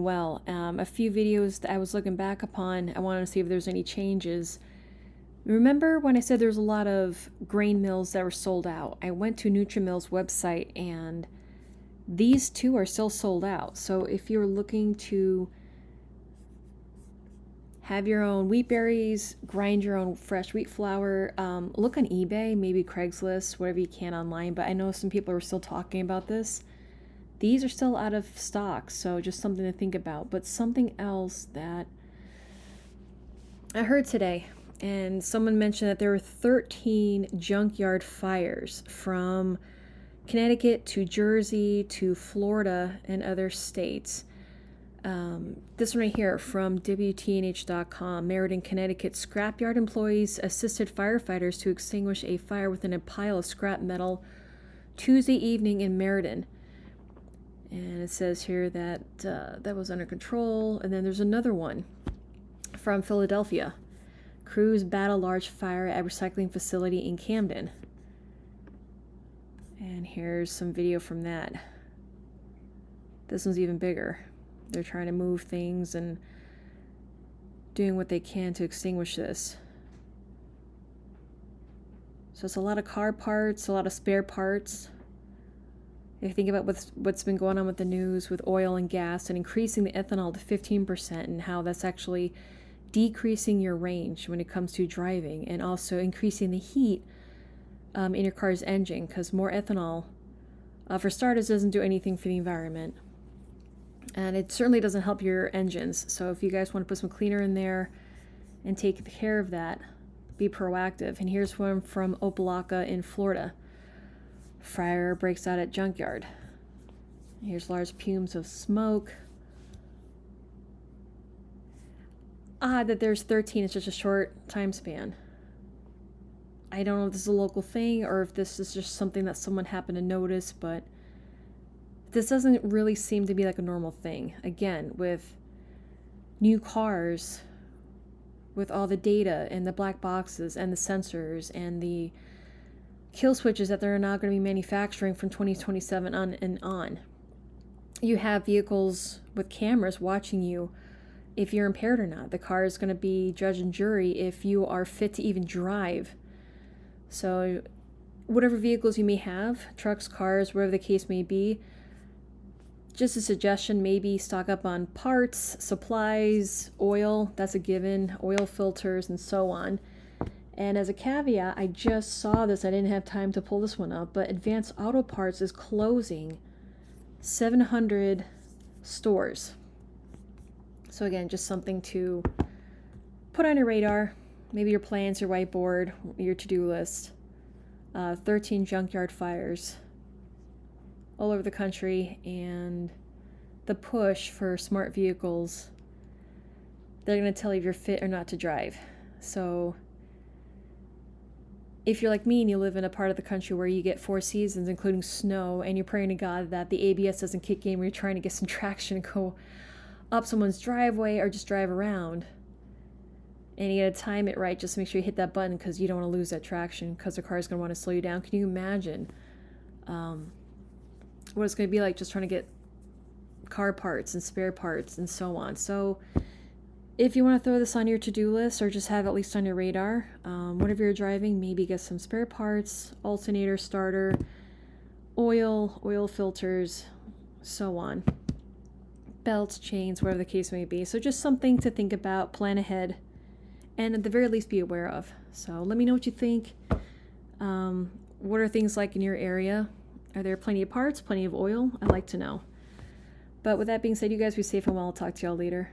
well. A few videos that I was looking back upon, I wanted to see if there's any changes. Remember when I said there's a lot of grain mills that were sold out? I went to Nutrimill's website and these two are still sold out. So if you're looking to have your own wheat berries, grind your own fresh wheat flour, look on eBay, maybe Craigslist, whatever you can online. But I know some people are still talking about this. These are still out of stock, so just something to think about. But something else that I heard today, and someone mentioned that there were 13 junkyard fires from Connecticut to Jersey to Florida and other states. This one right here from WTNH.com. Meriden, Connecticut. Scrapyard employees assisted firefighters to extinguish a fire within a pile of scrap metal Tuesday evening in Meriden. And it says here that that was under control. And then there's another one from Philadelphia. Crews battle large fire at recycling facility in Camden. And here's some video from that. This one's even bigger. They're trying to move things and doing what they can to extinguish this. So it's a lot of car parts, a lot of spare parts. If you think about what's been going on with the news with oil and gas and increasing the ethanol to 15% and how that's actually decreasing your range when it comes to driving, and also increasing the heat in your car's engine, because more ethanol, for starters, doesn't do anything for the environment. And it certainly doesn't help your engines. So if you guys want to put some cleaner in there and take care of that, be proactive. And here's one from Opelika in Florida. Fire breaks out at junkyard. Here's large fumes of smoke. Odd that there's 13 in such a short time span. I don't know if this is a local thing or if this is just something that someone happened to notice, but this doesn't really seem to be like a normal thing. Again, with new cars, with all the data and the black boxes and the sensors and the kill switches that they're now going to be manufacturing from 2027 on and on. You have vehicles with cameras watching you if you're impaired or not. The car is going to be judge and jury if you are fit to even drive. So whatever vehicles you may have, trucks, cars, whatever the case may be, just a suggestion, maybe stock up on parts, supplies, oil, that's a given, oil filters, and so on. And as a caveat, I just saw this, I didn't have time to pull this one up, but Advanced Auto Parts is closing 700 stores. So again, just something to put on your radar, maybe your plans, your whiteboard, your to-do list. 13 junkyard fires all over the country, and the push for smart vehicles. They're going to tell you if you're fit or not to drive. So if you're like me and you live in a part of the country where you get 4 seasons, including snow, and you're praying to God that the ABS doesn't kick in when you're trying to get some traction and go up someone's driveway or just drive around, and you got to time it right, just make sure you hit that button because you don't want to lose that traction because the car is going to want to slow you down. Can you imagine what it's going to be like just trying to get car parts and spare parts and so on? So if you want to throw this on your to-do list or just have it at least on your radar, whenever you're driving, maybe get some spare parts, alternator, starter, oil filters, so on. Belts, chains, whatever the case may be. So just something to think about, plan ahead, and at the very least be aware of. So let me know what you think. What are things like in your area? Are there plenty of parts, plenty of oil? I'd like to know. But with that being said, you guys be safe and well. I'll talk to y'all later.